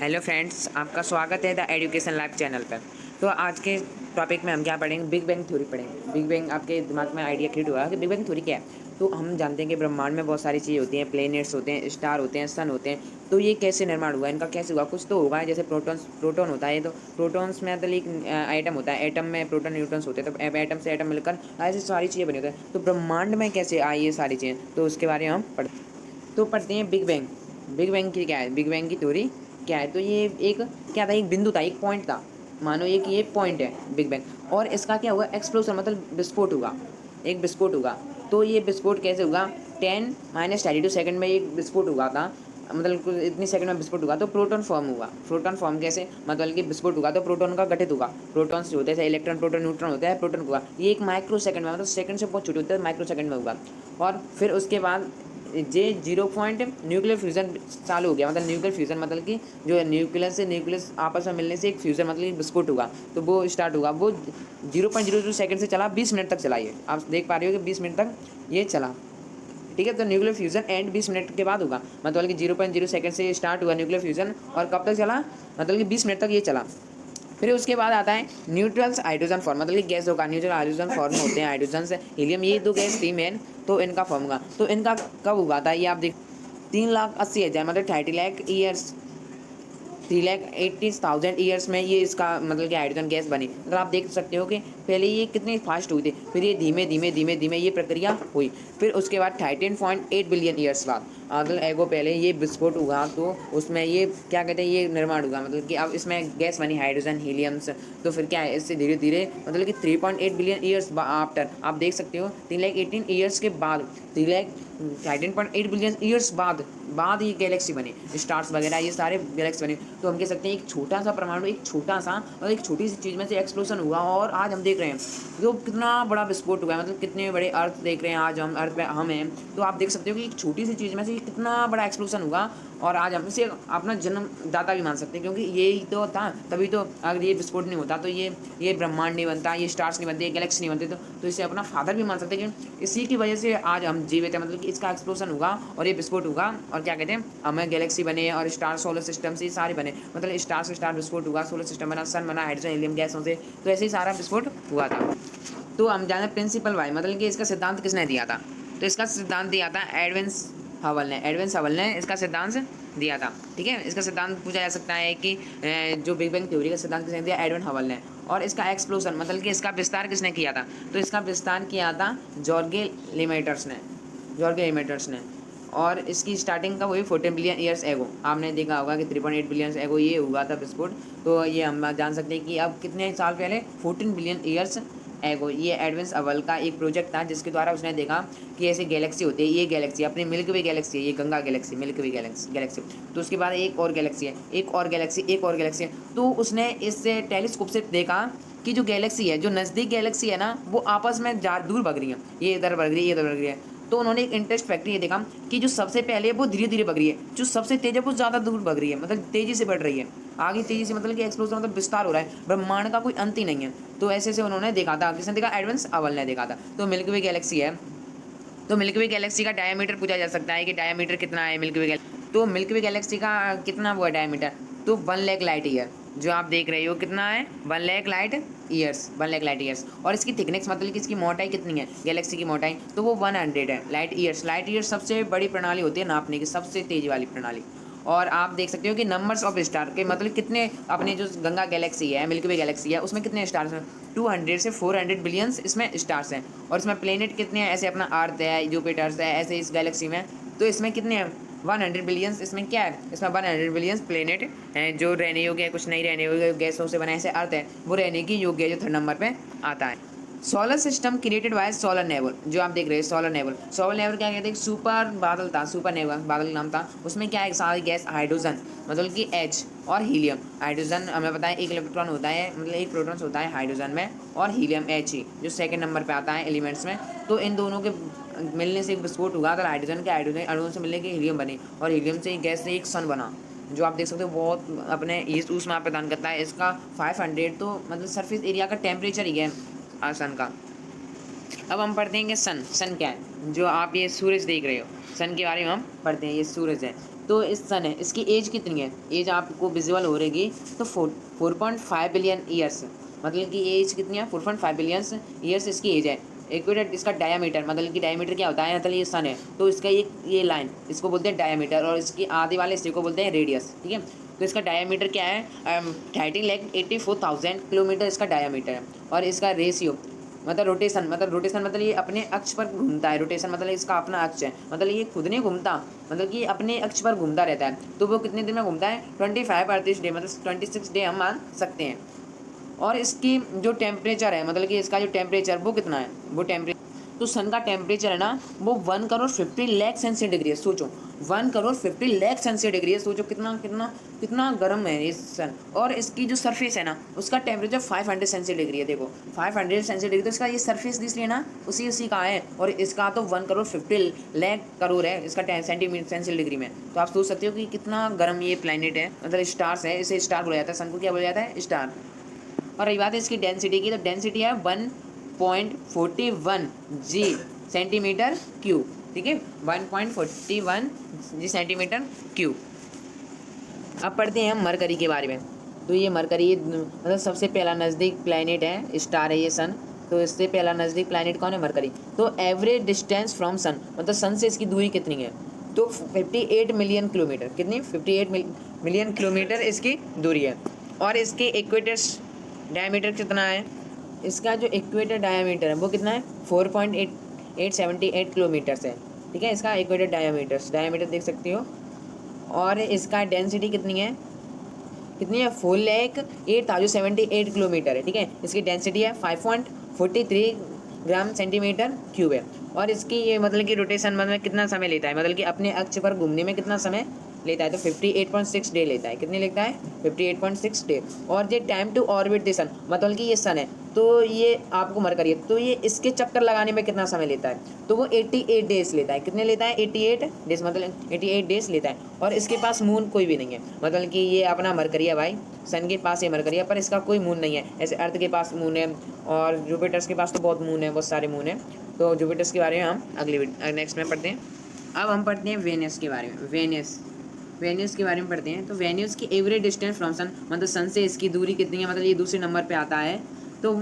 Hello friends, आपका स्वागत है द एजुकेशन लाइव चैनल पर। तो आज के टॉपिक में हम क्या पढ़ेंगे? बिग बैंग थ्योरी पढ़ेंगे। बिग बैंग आपके दिमाग में आइडिया क्रिएट हुआ कि बिग बैंग थ्योरी क्या है। तो हम जानते हैं कि ब्रह्मांड में बहुत सारी चीज़ें होती हैं, प्लैनेट्स होते हैं, स्टार होते हैं, सन होते हैं। तो ये कैसे निर्माण हुआ, इनका कैसे हुआ? कुछ तो होगा। जैसे प्रोटॉन होता है, तो प्रोटॉन्स में मतलब एक एटम होता है, एटम में प्रोटॉन न्यूट्रॉन्स होते हैं, तो एटम से एटम मिलकर ऐसी सारी चीज़ें बनी होती हैं। तो ब्रह्मांड में कैसे आई ये सारी चीज़ें, तो उसके बारे में हम पढ़ते हैं बिग बैंग। बिग बैंग की क्या है, बिग बैंग की थ्योरी क्या है? तो ये एक क्या था, एक बिंदु था, एक पॉइंट था। मानो एक ये पॉइंट है बिग बैंग, और इसका क्या हुआ? एक्सप्लोजन, मतलब विस्फोट हुआ, एक विस्फोट हुआ। तो ये विस्फोट कैसे हुआ? 10-32 सेकंड में एक विस्फोट हुआ था। मतलब इतनी सेकंड में विस्फोट हुआ तो प्रोटॉन फॉर्म हुआ। प्रोटॉन फॉर्म कैसे? मतलब कि विस्फोट हुआ तो प्रोटॉन का गठित हुआ। प्रोटॉन्स जो होते हैं, इलेक्ट्रॉन प्रोटॉन न्यूट्रॉन होता है, प्रोटॉन हुआ। ये एक माइक्रो सेकंड में, मतलब सेकंड से बहुत छोटे होते हैं, माइक्रो सेकंड में हुआ। और फिर उसके बाद जे 0 पॉइंट न्यूक्लियर फ्यूज़न चालू हो गया। मतलब न्यूक्लियर फ्यूज़न मतलब कि जो न्यूक्लियस से न्यूक्लियस आपस में मिलने से एक फ्यूज़न, मतलब कि विस्फोट हुआ। तो वो स्टार्ट हुआ। वो 0.00 सेकंड से चला, 20 मिनट तक चला। ये आप देख पा रहे हो कि 20 मिनट तक ये चला। ठीक है, तो न्यूक्लियर फ्यूज़न एंड 20 मिनट के बाद होगा। मतलब कि 0.0 सेकंड से स्टार्ट हुआ न्यूक्लियर फ्यूज़न, और कब तक चला? मतलब कि 20 मिनट तक ये चला। फिर उसके बाद आता है न्यूट्रल्स हाइड्रोजन फॉर्म, मतलब कि गैस होगा। न्यूट्रल हाइड्रोजन फॉर्म होते हैं, हाइड्रोजन से हीलियम, ये दो गैस थी मेन। तो इनका फॉर्म होगा। तो इनका कब हुआ था ये आप देख, 3,80,000 मतलब 30 लाख ईयर्स, 3,80,000 ईयर्स में ये इसका मतलब कि हाइड्रोजन गैस बनी। मतलब आप देख सकते हो कि पहले ये कितनी फास्ट हुई थी, फिर ये धीमे धीमे धीमे धीमे ये प्रक्रिया हुई। फिर उसके बाद 13.8 बिलियन ईयर्स बाद, मतलब एगो पहले ये विस्फोट हुआ, तो उसमें ये क्या कहते हैं, ये निर्माण हुआ। मतलब कि अब इसमें गैस बनी हाइड्रोजन हीलियम्स। तो फिर क्या है, इससे धीरे धीरे मतलब कि 3.8 बिलियन ईयर्स आफ्टर, आप देख सकते हो 3,18 ईयर्स के बाद, 13.8 बिलियन ईयर्स बाद ये गैलेक्सी बने, स्टार्स वगैरह ये सारे गैलेक्सी बने। तो हम कह सकते हैं एक छोटा सा परमाणु, एक छोटा सा और एक छोटी सी चीज़ में से एक्सप्लोजन हुआ, और आज हम देख रहे हैं तो कितना बड़ा विस्फोट हुआ है। मतलब कितने बड़े अर्थ देख रहे हैं आज हम, अर्थ पे हम हैं। तो आप देख सकते हो कि एक छोटी सी चीज़ में से कितना बड़ा एक्सप्लोजन हुआ, और आज हम इसे अपना जन्मदाता भी मान सकते हैं, क्योंकि यही तो था। तभी तो अगर ये विस्फोट नहीं होता तो ये ब्रह्मांड नहीं बनता, ये स्टार्स नहीं बनते, ये गैलेक्सी नहीं बनते। तो इसे अपना फादर भी मान सकते हैं, कि इसी की वजह से आज हम जीवित हैं। मतलब कि इसका एक्सप्लोजन हुआ और ये विस्फोट हुआ, और क्या कहते हैं, हमें गैलेक्सी बने और स्टार, सोलर सिस्टम से सारे बने। मतलब स्टार से स्टार विस्फोट हुआ, सोलर सिस्टम बना, सन बना हाइड्रोजन हीलियम गैसों से। तो ऐसे ही सारा विस्फोट हुआ था। तो हम जाने प्रिंसिपल वाई, मतलब कि इसका सिद्धांत किसने दिया था? तो इसका सिद्धांत दिया था एडविन हबल ने। एडविन हबल ने इसका सिद्धांत दिया था। ठीक है, इसका सिद्धांत पूछा जा सकता है कि जो बिग बैंग थ्योरी का सिद्धांत किसने दिया? एडविन हबल ने। और इसका एक्सप्लोजन, मतलब कि इसका विस्तार किसने किया था? तो इसका विस्तार किया था जॉर्गे लिमेटर्स ने। जॉर्गे लिमेटर्स ने। और इसकी स्टार्टिंग का वही 14 बिलियन ईयर्स एगो, आपने देखा होगा कि 3.8 बिलियन एगो ये हुआ था विस्फोट। तो ये हम जान सकते हैं कि अब कितने साल पहले, 14 बिलियन ईयर्स एगो, ये एडविन हबल का एक प्रोजेक्ट था, जिसके द्वारा उसने देखा कि ऐसी गैलेक्सी होती है। ये गैलेक्सी अपनी मिल्की वे गैलेक्सी है, ये गंगा गैलेक्सी, मिल्की वे गैलेक्सी। तो उसके बाद एक और गैलेक्सी है, एक और गैलेक्सी, एक और गैलेक्सी है। तो उसने इससे टेलीस्कोप से देखा कि जो गैलेक्सी है, जो नज़दीक गैलेक्सी है ना, वो आपस में दूर भग रही है। ये इधर भग रही है, ये इधर भग रही है। तो उन्होंने एक इंटरेस्ट फैक्टर ये देखा कि जो सबसे पहले है वो धीरे धीरे भग रही है, जो सबसे तेज है वो ज़्यादा दूर भग रही है, मतलब तेज़ी से बढ़ रही है आगे, तेज़ी से, मतलब कि एक्सप्लोजन, मतलब विस्तार हो रहा है। ब्रह्मांड का कोई अंत ही नहीं है। तो ऐसे से उन्होंने देखा था। किसने देखा? एडविन हबल ने देखा था। तो मिल्की वे गैलेक्सी है। तो मिल्की वे गैलेक्सी का डायमीटर पूछा जा सकता है कि डायमीटर कितना है मिल्की वे गैलेक्सी। तो मिल्की वे गैलेक्सी का कितना वो है डायमीटर? तो 1 लाख लाइट ईयर, जो आप देख रहे हो कितना है, 1 lakh light years, 1 lakh light years. और इसकी थिकनेस, मतलब कि इसकी मोटाई कितनी है गैलेक्सी की मोटाई? तो वो 100 है लाइट ईयर्स। लाइट ईयर्स सबसे बड़ी प्रणाली होती है नापने की, सबसे तेज वाली प्रणाली। और आप देख सकते हो कि नंबर्स ऑफ स्टार के, मतलब कितने अपने जो गंगा गैलेक्सी है, मिल्की वे गैलेक्सी है, उसमें कितने स्टार्स हैं? 200 से 400 बिलियंस इसमें स्टार्स हैं। और इसमें प्लेनेट कितने हैं? ऐसे अपना अर्थ है, जुपिटर्स है, ऐसे इस गैलेक्सी में। तो इसमें कितने हैं? 100 बिलियंस। इसमें क्या है? इसमें 100 बिलियंस प्लेनेट हैं, जो रहने योग्य है, कुछ नहीं रहने योग्य, गैसों से बना। ऐसे अर्थ है, वो रहने की योग्य है, जो 3rd नंबर पे आता है। Solar system created by solar nebula, जो आप देख रहे हैं सोलर नेबुल। सोलर नेबुल क्या कहते हैं? सुपर बादल था, सुपर नेबुल बादल नाम था। उसमें क्या है? सारी गैस हाइड्रोजन, मतलब कि H, और हीलियम। हाइड्रोजन हमें पता है एक इलेक्ट्रॉन होता है, मतलब एक प्रोटॉन होता है हाइड्रोजन में, और हीलियम He, जो 2nd नंबर पे आता है एलिमेंट्स में। तो इन दोनों के मिलने से एक विस्फोट हुआ। अगर हाइड्रोजन के हाइड्रोजन अणुओं से मिलने के हीलियम बने, और हीलियम से गैस से एक सन बना, जो आप देख सकते हो बहुत अपने ईस्ट ऊष्मा प्रदान करता है। इसका 500, तो मतलब सरफेस एरिया का टेम्परेचर ही है सन का। अब हम पढ़ते हैं कि सन क्या है? जो आप ये सूरज देख रहे हो, सन के बारे में हम पढ़ते हैं। ये सूरज है। तो इस सन है, इसकी एज कितनी है, एज आपको विजुअल हो रहेगी तो 4.5 बिलियन ईयर्स, मतलब कि एज कितनी है 4.5 बिलियन ईयर्स इसकी एज है। इक्वेटर इसका डायामीटर, मतलब कि डायामीटर क्या होता है, मतलब ये सन है तो इसका ये लाइन इसको बोलते हैं डायामीटर, और इसकी आधे वाले हिस्से को बोलते हैं रेडियस, ठीक है। तो इसका डायामीटर क्या है 13,84,000 किलोमीटर इसका डायामीटर है। और इसका रेशियो मतलब रोटेशन मतलब ये अपने अक्ष पर घूमता है, रोटेशन मतलब इसका अपना अक्ष है, मतलब ये खुद नहीं घूमता, मतलब कि अपने अक्ष पर घूमता रहता है। तो वो कितने दिन में घूमता है 25 अर्थिश डे, मतलब 26 डे हम मान सकते हैं। और इसकी जो टेम्परेचर है, मतलब कि इसका जो टेम्परेचर वो कितना है, वो टेम्परेचर तो सन का टेम्परेचर है ना वो 1,50,00,000 सेंटीग्रेड डिग्री है। सोचो 1,50,00,000 सेंटीग्रेड डिग्री है, सोचो कितना कितना कितना गर्म है ये सन। और इसकी जो सरफेस है ना उसका टेम्परेचर 500 सेंटीग्रेड डिग्री है। देखो 500 सेंटीग्रेड डिग्री, तो इसका ये सरफेस इसलिए ना उसी का है, और इसका तो 1,50,00,000 करोड़ है इसका सेंटीग्रेड डिग्री में। तो आप सोच सकते हो कि कितना गर्म ये प्लेनेट है, मतलब स्टार्स है, इसे स्टार बोला जाता है, सन को क्या बोला जाता है, स्टार। और रही बात है इसकी डेंसिटी की, तो डेंसिटी है 1.41 जी सेंटीमीटर क्यूब, ठीक है, 1.41 जी सेंटीमीटर क्यूब। अब पढ़ते हैं हम मरकरी के बारे में। तो ये मरकरी मतलब सबसे पहला नज़दीक प्लैनेट है, स्टार है ये सन। तो इससे पहला नज़दीक प्लैनेट कौन है, मरकरी। तो एवरेज डिस्टेंस फ्रॉम सन, मतलब सन से इसकी दूरी कितनी है, तो 58 मिलियन किलोमीटर, कितनी 58 मिलियन किलोमीटर इसकी दूरी है। और इसके इक्वेटर्स डायमीटर कितना है, इसका जो इक्वेटर डायमीटर है वो कितना है 4.878 किलोमीटर्स है, ठीक है, इसका इक्वेटर डायमीटर देख सकते हो। और इसका डेंसिटी कितनी है 4,08,078 किलोमीटर है, ठीक है, इसकी डेंसिटी है 5.43 ग्राम सेंटीमीटर क्यूब है। और इसकी ये मतलब कि रोटेशन मतलब कितना समय लेता है, मतलब कि अपने अक्ष पर घूमने में कितना समय लेता है, तो 58.6 डे लेता है, कितने लेता है 58.6 डे। और ये टाइम टू ऑर्बिट द सन, मतलब कि ये सन है तो ये आपको मरकरी है, तो ये इसके चक्कर लगाने में कितना समय लेता है, तो वो 88 डेज लेता है, कितने लेता है 88 डेज, मतलब 88 डेज लेता है। और इसके पास मून कोई भी नहीं है, मतलब कि ये अपना मरकरी है भाई, सन के पास ये मरकरी है पर इसका कोई मून नहीं है। ऐसे अर्थ के पास मून है और जुपिटर्स के पास तो बहुत मून है, बहुत सारे मून है। तो जुपिटर्स के बारे में हम अगले नेक्स्ट में पढ़ते हैं। अब हम पढ़ते हैं वेनस के बारे में। वेन्यूस के बारे में पढ़ते हैं। तो वेन्यूस की एवरेज डिस्टेंस फ्रॉम सन, मतलब सन से इसकी दूरी कितनी है, मतलब ये दूसरे नंबर पे आता है, तो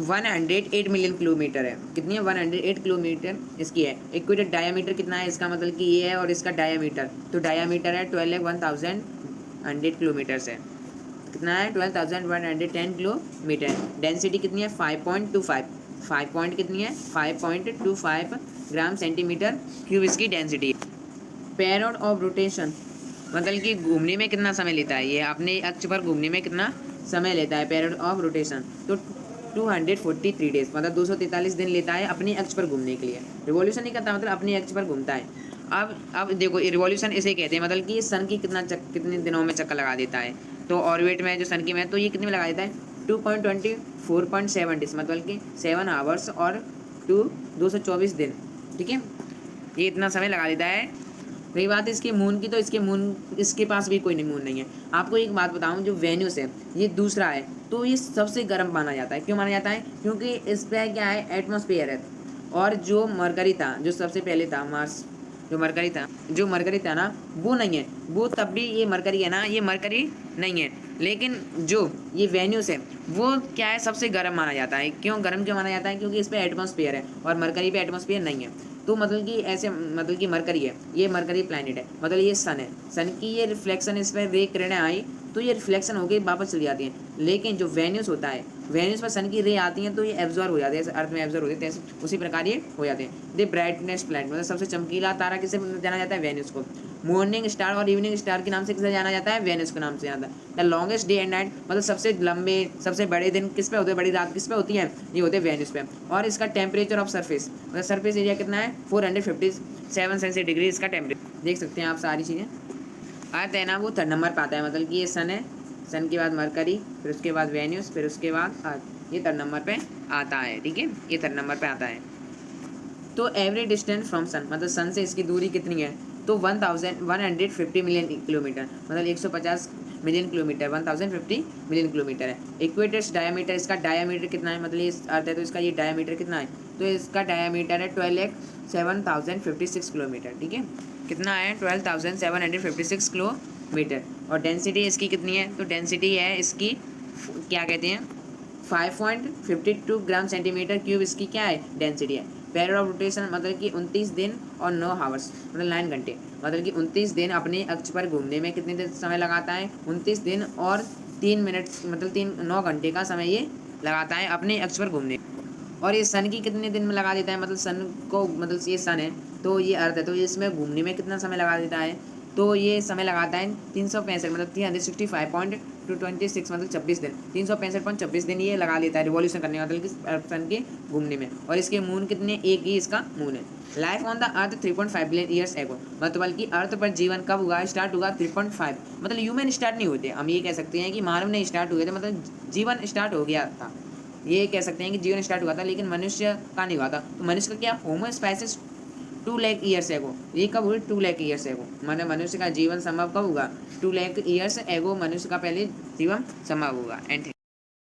108 मिलियन किलोमीटर है, कितनी है 108 किलोमीटर इसकी है। इक्वेटर डायामीटर कितना है इसका, मतलब कि ये है, और इसका डायामीटर, तो डायामीटर है 12,100 किलोमीटर है, कितना है 12,110 किलोमीटर। डेंसिटी कितनी है 5.25 ग्राम सेंटीमीटर क्यूब इसकी डेंसिटी। पेरियड ऑफ रोटेशन, मतलब कि घूमने में कितना समय लेता है, ये अपने अक्ष पर घूमने में कितना समय लेता है, पेरियड ऑफ रोटेशन, तो 243 डेज, मतलब 243 दिन लेता है अपने अक्ष पर घूमने के लिए। रिवॉल्यूशन नहीं करता, मतलब अपने अक्ष पर घूमता है। अब देखो रिवॉल्यूशन इसे कहते हैं, मतलब कि सन की कितने दिनों में चक्कर लगा देता है। तो ऑर्बिट में जो सन की में तो ये कितने में लगा देता है 2.24.7 डेज, मतलब कि 7 आवर्स और 224 दिन, ठीक है, ये इतना समय लगा देता है। रही बात इसके मून की, तो इसके पास भी कोई मून नहीं है। आपको एक बात बताऊं, जो वेन्यूस है ये दूसरा है, तो ये सबसे गर्म माना जाता है। क्यों माना जाता है, क्योंकि इस पर क्या है एटमॉस्फेयर है। और जो मरकरी था, जो सबसे पहले था मार्स, जो मरकरी था ना वो नहीं है, वो तब भी ये मरकरी है ना, ये मरकरी नहीं है। लेकिन जो ये वेन्यूस है वो क्या है सबसे गर्म माना जाता है। क्यों माना जाता है, क्योंकि इस पर एटमॉस्फेयर है और मरकरी पे एटमॉस्फेयर नहीं है। तो मतलब कि ऐसे, मतलब कि मरकरी है, ये मरकरी प्लैनेट है, मतलब ये सन है, सन की ये रिफ्लेक्शन, इस पर रे किरणें आई तो ये रिफ्लेक्शन होकर वापस चली जाती हैं। लेकिन जो वेन्यूस होता है, वेन्यूस पर सन की रे आती हैं तो ये एब्जॉर्ब हो जाते हैं, अर्थ में एब्जॉर्ब होते हैं, उसी प्रकार ये हो जाते हैं। द ब्राइटनेस प्लैनेट, मतलब सबसे चमकीला तारा किसे जाना जाता है, वेन्यूस को। मॉर्निंग स्टार और इवनिंग स्टार के नाम से किसे जाना जाता है, वेन्यूस के नाम से जाता है। The longest day and night, मतलब सबसे लंबे सबसे बड़े दिन किस पे होते हैं, बड़ी रात किस पे होती है, ये होते हैं वेन्यूस पे। और इसका टेम्परेचर ऑफ सरफेस, मतलब सरफेस एरिया कितना है 457 सेंटीग्रेड डिग्री इसका टेम्परेचर, देख सकते हैं आप सारी चीज़ें। आता है ना वो 3rd नंबर पर आता है, मतलब कि ये सन है, सन के बाद मरकरी, फिर उसके बाद वेन्यूस, फिर उसके बाद अर्थ, ये 3rd नंबर पे आता है, ठीक है, ये 3rd नंबर पे आता है। तो एवरेज डिस्टेंस फ्रॉम सन, मतलब सन से इसकी दूरी कितनी है, तो 1150 मिलियन किलोमीटर, मतलब 150 मिलियन किलोमीटर, 1050 मिलियन किलोमीटर है। इक्वेटर्स डायमीटर, इसका डायमीटर कितना है, मतलब ये अर्थ है तो इसका ये डायमीटर कितना है तो इसका डायमीटर है 12,0756 किलोमीटर। ठीक है, कितना है 12,756 किलोमीटर। और डेंसिटी इसकी कितनी है, तो डेंसिटी है इसकी क्या कहते हैं 5.52 ग्राम सेंटीमीटर क्यूब इसकी क्या है डेंसिटी है। पीरियड ऑफ रोटेशन मतलब कि 29 दिन और 9 आवर्स मतलब 9 घंटे, मतलब कि 29 दिन अपने अक्ष पर घूमने में कितने दिन समय लगाता है, 29 दिन और 3 मिनट मतलब 9 घंटे का समय ये लगाता है अपने अक्ष पर घूमने। और ये सन की कितने दिन में लगा देता है, मतलब सन को मतलब ये सन है तो ये अर्थ है, तो ये इसमें घूमने में कितना समय लगा देता है, तो ये समय लगाता है 365 मतलब 365.226 मतलब 26 दिन, 365.26 दिन ये लगा लेता है रिवॉल्यूशन करने का, मतलब कि सन के घूमने में। और इसके मून कितने, एक ही इसका मून है। Life on the earth 3.5 billion years ago, मतलब कि अर्थ पर जीवन कब हुआ, स्टार्ट हुआ 3.5 मतलब ह्यूमन स्टार्ट नहीं होते, हम ये कह सकते हैं कि मानव ने स्टार्ट हुए थे, मतलब जीवन स्टार्ट हो गया था, ये कह सकते हैं कि जीवन स्टार्ट हुआ था, लेकिन मनुष्य का नहीं हुआ था। तो मनुष्य का क्या होमो स्पेसिस 2 लाख ईयर्स एगो, ये कब हुई 2 लाख ईयर्स एगो, माने मनुष्य का जीवन संभव कब हुआ 2 लाख ईयर्स एगो, मनुष्य का पहले जीवन संभव हुआ। एंड